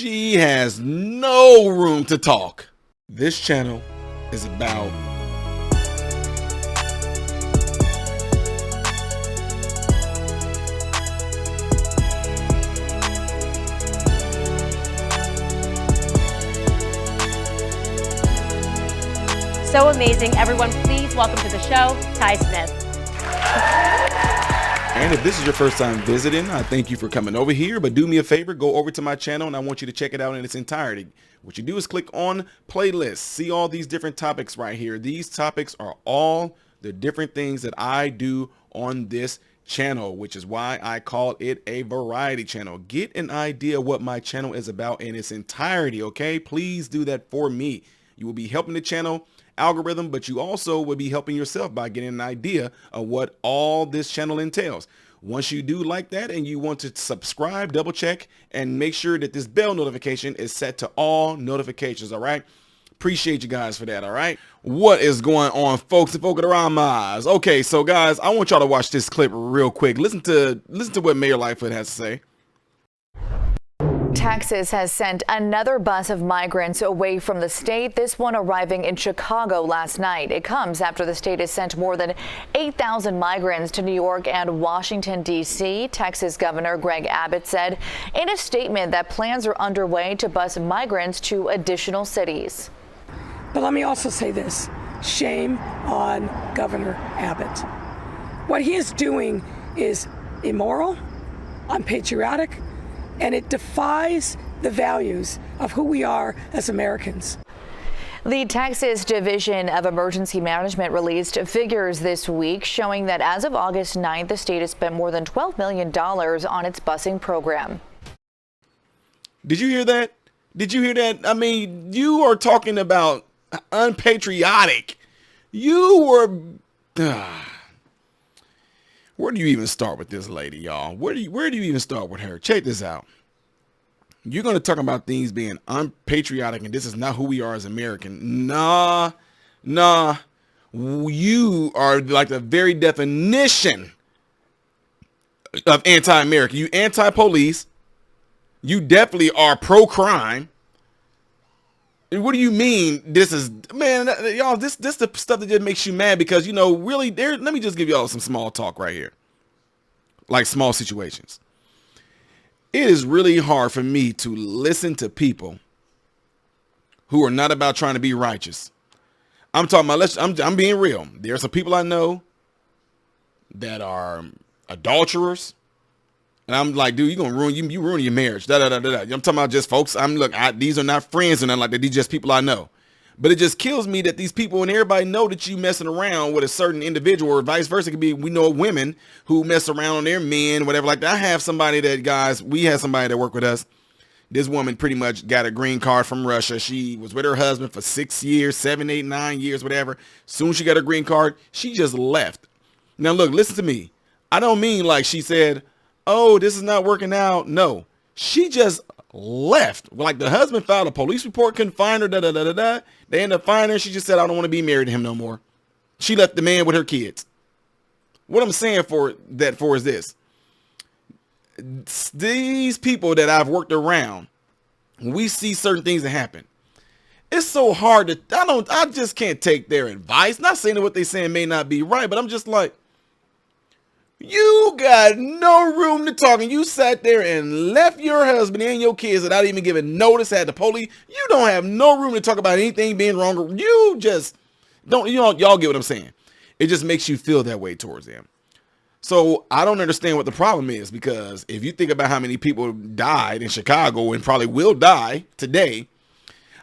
She has no room to talk. This channel is about so amazing. Everyone, please welcome to the show, Ty Smith. And if this is your first time visiting, I thank you for coming over here, but do me a favor, go over to my channel and I want you to check it out in its entirety. What you do is click on playlists, see all these different topics right here. These topics are all the different things that I do on this channel, which is why I call it a variety channel. Get an idea what my channel is about in its entirety, okay? Please do that for me. You will be helping the channel algorithm, but you also will be helping yourself by getting an idea of what all this channel entails. Once you do like that and you want to subscribe, double check and make sure that this bell notification is set to all notifications. All right. Appreciate you guys for that. All right. What is going on, folks? And folk around my eyes. Okay. So guys, I want y'all to watch this clip real quick. Listen to what Mayor Lightfoot has to say. Texas has sent another bus of migrants away from the state, this one arriving in Chicago last night. It comes after the state has sent more than 8,000 migrants to New York and Washington, D.C. Texas Governor Gov Abbot said in a statement that plans are underway to bus migrants to additional cities. But let me also say this. Shame on Governor Abbott. What he is doing is immoral, unpatriotic, and it defies the values of who we are as Americans. The Texas Division of Emergency Management released figures this week showing that as of August 9th, the state has spent more than $12 million on its busing program. Did you hear that? Did you hear that? I mean, you are talking about unpatriotic. You were... Where do you even start with this lady, y'all? Where do you even start with her? Check this out. You're going to talk about things being unpatriotic and this is not who we are as American. Nah. You are like the very definition of anti-American. You anti-police. You definitely are pro-crime. What do you mean this is, man, y'all, this the stuff that just makes you mad because, you know, really there, let me just give y'all some small talk right here. Like small situations. It is really hard for me to listen to people who are not about trying to be righteous. I'm talking about, I'm being real. There are some people I know that are adulterers. And I'm like, dude, you ruin your marriage. I'm talking about just folks. These are not friends or nothing like that. These are just people I know. But it just kills me that these people and everybody know that you messing around with a certain individual or vice versa. It could be, we know women who mess around on their men, whatever like that. I have somebody that, we had somebody that worked with us. This woman pretty much got a green card from Russia. She was with her husband for 6 years, 7, 8, 9 years, whatever. Soon she got a green card. She just left. Now, look, listen to me. I don't mean like she said, oh, this is not working out. No, she just left. Like the husband filed a police report, couldn't find her. They ended up finding her. She just said, I don't want to be married to him no more. She left the man with her kids. What I'm saying for is this. These people that I've worked around, we see certain things that happen. It's so hard to, I just can't take their advice. Not saying that what they're saying may not be right, but I'm just like, you got no room to talk, and you sat there and left your husband and your kids without even giving notice, had the police. You don't have no room to talk about anything being wrong. You just don't, y'all get what I'm saying. It just makes you feel that way towards them. So I don't understand what the problem is, because if you think about how many people died in Chicago and probably will die today,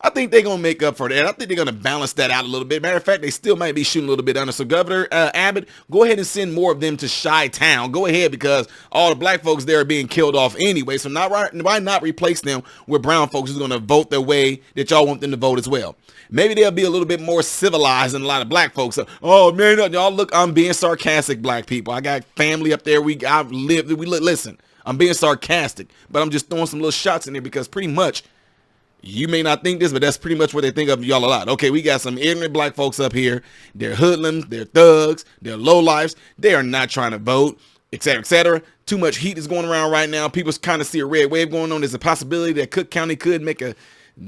I think they're going to make up for that. I think they're going to balance that out a little bit. Matter of fact, they still might be shooting a little bit under. So Governor Abbott, go ahead and send more of them to Chi-Town. Go ahead, because all the black folks there are being killed off anyway. So why not replace them with brown folks who's going to vote the way that y'all want them to vote as well? Maybe they'll be a little bit more civilized than a lot of black folks. So, oh man, y'all look, I'm being sarcastic, black people. I got family up there. Listen, I'm being sarcastic, but I'm just throwing some little shots in there because pretty much, you may not think this, but that's pretty much what they think of y'all a lot. Okay, we got some ignorant black folks up here. They're hoodlums, they're thugs, they're lowlifes. They are not trying to vote, etc., etc. Too much heat is going around right now. People kind of see a red wave going on. There's a possibility that Cook County could make a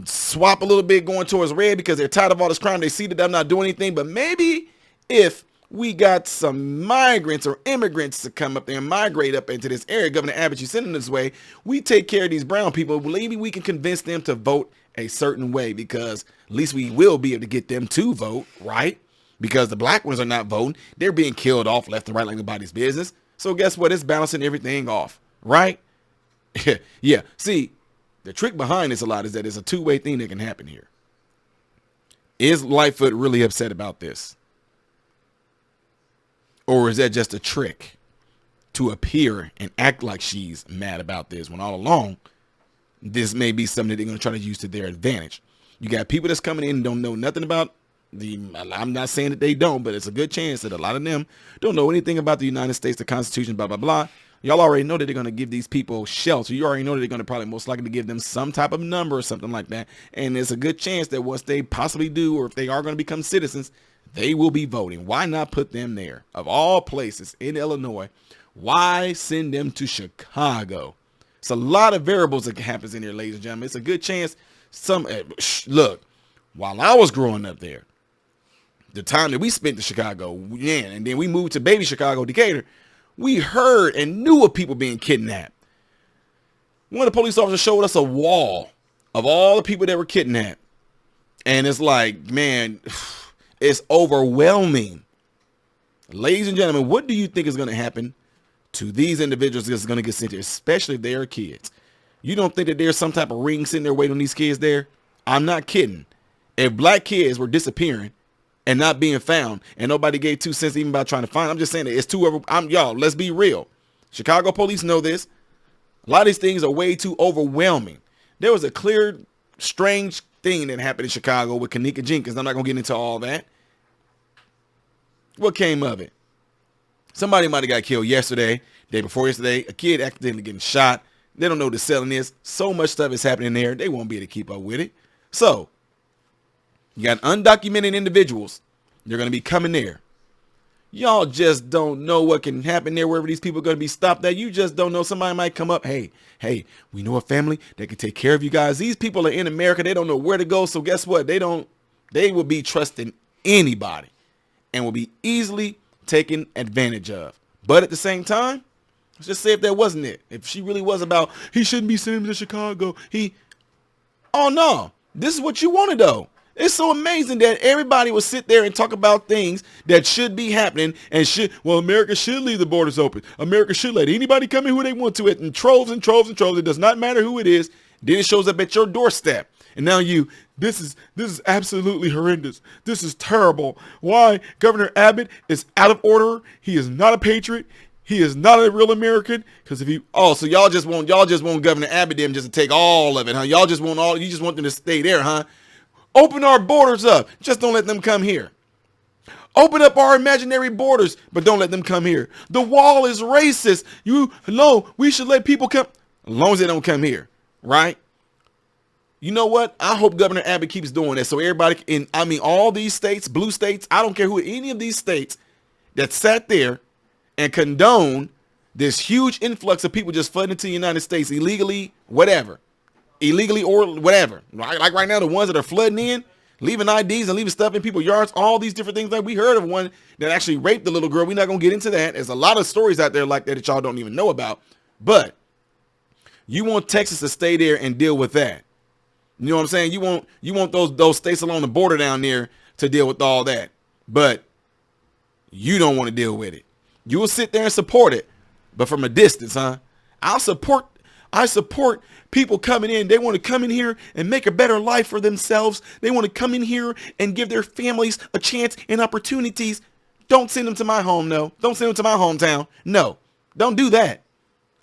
swap a little bit going towards red because they're tired of all this crime. They see that I'm not doing anything. But maybe if we got some migrants or immigrants to come up there and migrate up into this area, Governor Abbott, you send them this way, we take care of these brown people. Maybe we can convince them to vote a certain way, because at least we will be able to get them to vote, right? Because the black ones are not voting. They're being killed off left and right like nobody's business. So guess what? It's balancing everything off, right? Yeah. See, the trick behind this a lot is that it's a two-way thing that can happen here. Is Lightfoot really upset about this? Or is that just a trick to appear and act like she's mad about this, when all along this may be something that they're going to try to use to their advantage? You got people that's coming in and don't know nothing about I'm not saying that they don't, but it's a good chance that a lot of them don't know anything about the United States, the Constitution, blah, blah, blah. Y'all already know that they're going to give these people shelter. You already know that they're going to probably most likely give them some type of number or something like that. And there's a good chance that once they possibly do, or if they are going to become citizens, they will be voting. Why not put them there? Of all places in Illinois, why send them to Chicago? It's a lot of variables that happens in here, ladies and gentlemen. It's a good chance. Look, while I was growing up there, the time that we spent in Chicago, yeah, and then we moved to baby Chicago, Decatur, we heard and knew of people being kidnapped. One of the police officers showed us a wall of all the people that were kidnapped. And it's like, man, it's overwhelming. Ladies and gentlemen, what do you think is going to happen to these individuals that's going to get sent here, especially if they are kids? You don't think that there's some type of ring sitting there waiting on these kids there? I'm not kidding. If black kids were disappearing and not being found, and nobody gave 2 cents even about trying to find, I'm just saying that it's too y'all, let's be real. Chicago police know this. A lot of these things are way too overwhelming. There was a clear, strange thing that happened in Chicago with Kanika Jenkins. I'm not going to get into all that. What came of it? Somebody might have got killed yesterday, day before yesterday. A kid accidentally getting shot. They don't know what the selling is. So much stuff is happening there. They won't be able to keep up with it. So you got undocumented individuals. They're going to be coming there. Y'all just don't know what can happen there wherever these people are going to be stopped at. You just don't know. Somebody might come up. Hey, we know a family that can take care of you guys. These people are in America. They don't know where to go. So guess what? They will be trusting anybody and will be easily taken advantage of. But at the same time, let's just say if that wasn't it. If she really was about, he shouldn't be sending him to Chicago. Oh no, this is what you wanted though. It's so amazing that everybody will sit there and talk about things that should be happening and America should leave the borders open. America should let anybody come in who they want to, and troves and troves and troves. It does not matter who it is. Then it shows up at your doorstep. And now this is absolutely horrendous. This is terrible. Why? Governor Abbott is out of order. He is not a patriot. He is not a real American. Because so y'all just want Governor Abbott them just to take all of it, huh? You just want them to stay there, huh? Open our borders up. Just don't let them come here. Open up our imaginary borders, but don't let them come here. The wall is racist. We should let people come as long as they don't come here, right? You know what? I hope Governor Abbott keeps doing that so everybody all these states, blue states, I don't care who, any of these states that sat there and condone this huge influx of people just flooding into the United States illegally, illegally or whatever. Like right now, the ones that are flooding in, leaving IDs and leaving stuff in people's yards, all these different things. Like we heard of one that actually raped the little girl. We're not going to get into that. There's a lot of stories out there like that y'all don't even know about. But you want Texas to stay there and deal with that. You know what I'm saying? You want those states along the border down there to deal with all that. But you don't want to deal with it. You will sit there and support it, but from a distance, huh? I support people coming in. They want to come in here and make a better life for themselves. They want to come in here and give their families a chance and opportunities. Don't send them to my home, no. Don't send them to my hometown. No, don't do that.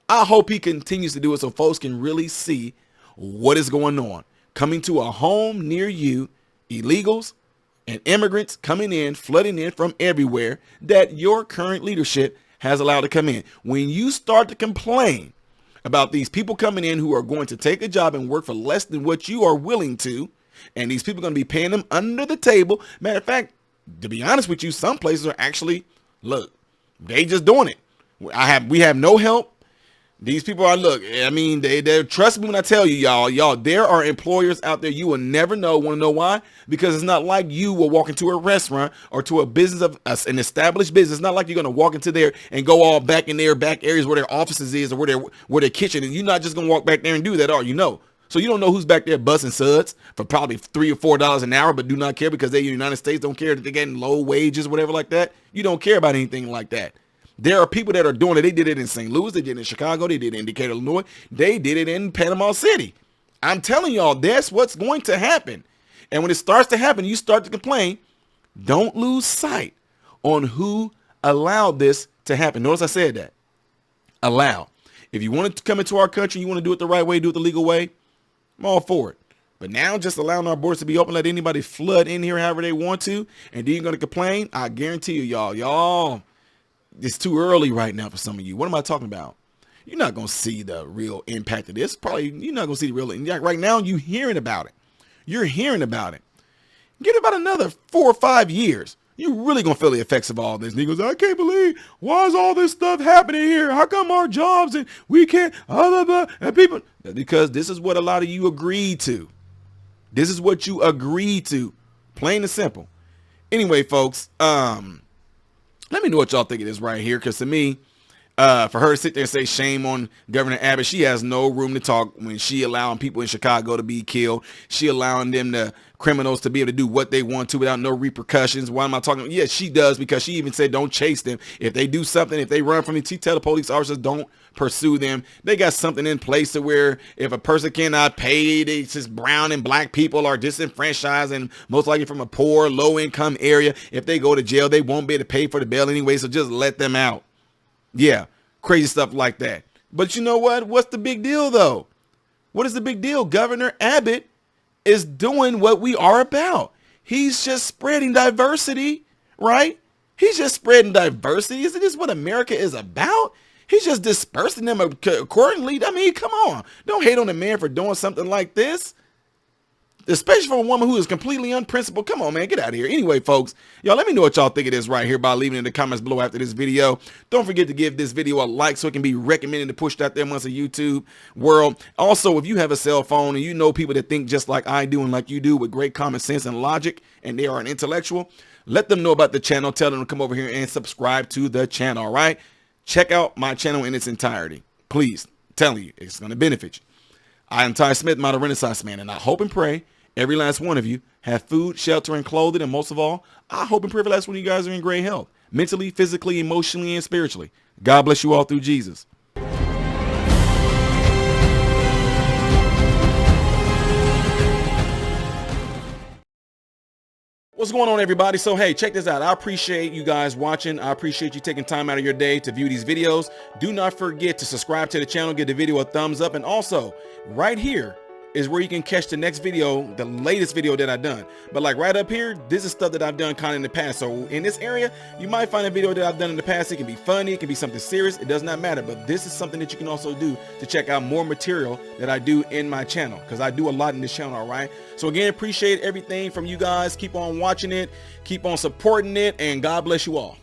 I hope he continues to do it so folks can really see what is going on. Coming to a home near you, illegals and immigrants coming in, flooding in from everywhere that your current leadership has allowed to come in. When you start to complain about these people coming in who are going to take a job and work for less than what you are willing to, and these people are going to be paying them under the table. Matter of fact, to be honest with you, some places are actually, look, they just doing it. We have no help. These people are, look, I mean, they trust me when I tell you, y'all, there are employers out there you will never know. Want to know why? Because it's not like you will walk into a restaurant or to a business of an established business. It's not like you're going to walk into there and go all back in their back areas where their offices is or where their kitchen is. You're not just going to walk back there and do that, are you? No. So you don't know who's back there busting suds for probably $3 or $4 an hour, but do not care because they in the United States don't care that they're getting low wages, whatever like that. You don't care about anything like that. There are people that are doing it. They did it in St. Louis. They did it in Chicago. They did it in Decatur, Illinois. They did it in Panama City. I'm telling y'all, that's what's going to happen. And when it starts to happen, you start to complain. Don't lose sight on who allowed this to happen. Notice I said that. Allow. If you want to come into our country, you want to do it the right way, do it the legal way, I'm all for it. But now just allowing our borders to be open, let anybody flood in here however they want to, and then you're going to complain, I guarantee you, y'all, it's too early right now for some of you. What am I talking about? You're not going to see the real impact of this. Probably you're not going to see the real impact. Right now, you're hearing about it. You're hearing about it. Give it about another 4 or 5 years. You're really going to feel the effects of all this. And he goes, I can't believe, why is all this stuff happening here? How come our jobs and we can't, and people, because this is what a lot of you agreed to. This is what you agreed to. Plain and simple. Anyway, folks, let me know what y'all think of this right here, because to me, for her to sit there and say shame on Governor Abbott, she has no room to talk when she allowing people in Chicago to be killed. She allowing them criminals to be able to do what they want to without no repercussions. Why am I talking? Yes, she does, because she even said don't chase them. If they do something, if they run from it, she tell the police officers don't pursue them. They got something in place to where if a person cannot pay, it's just brown and black people are disenfranchised and most likely from a poor, low income area. If they go to jail, they won't be able to pay for the bail anyway, so just let them out. Yeah, crazy stuff like that. But you know what? What's the big deal, though? What is the big deal? Governor Abbott is doing what we are about. He's just spreading diversity, right? He's just spreading diversity. Isn't this what America is about? He's just dispersing them accordingly. I mean, come on. Don't hate on the man for doing something like this. Especially for a woman who is completely unprincipled. Come on, man, get out of here. Anyway, folks, y'all, let me know what y'all think of this right here by leaving it in the comments below after this video. Don't forget to give this video a like so it can be recommended to push out there amongst the YouTube world. Also, if you have a cell phone and you know people that think just like I do and like you do with great common sense and logic, and they are an intellectual, let them know about the channel. Tell them to come over here and subscribe to the channel, all right? Check out my channel in its entirety. Please, I'm telling you, it's going to benefit you. I am Ty Smith, Modern Renaissance Man, and I hope and pray every last one of you have food, shelter, and clothing. And most of all, I hope and pray for last one of you guys are in great health, mentally, physically, emotionally, and spiritually. God bless you all through Jesus. What's going on, everybody? So, hey, check this out. I appreciate you guys watching. I appreciate you taking time out of your day to view these videos. Do not forget to subscribe to the channel, give the video a thumbs up, and also right here is where you can catch the next video, the latest video that I've done. But like right up here, this is stuff that I've done kind of in the past. So in this area, you might find a video that I've done in the past. It can be funny, it can be something serious. It does not matter. But this is something that you can also do to check out more material that I do in my channel, because I do a lot in this channel, all right? So again, appreciate everything from you guys. Keep on watching it, keep on supporting it, and God bless you all.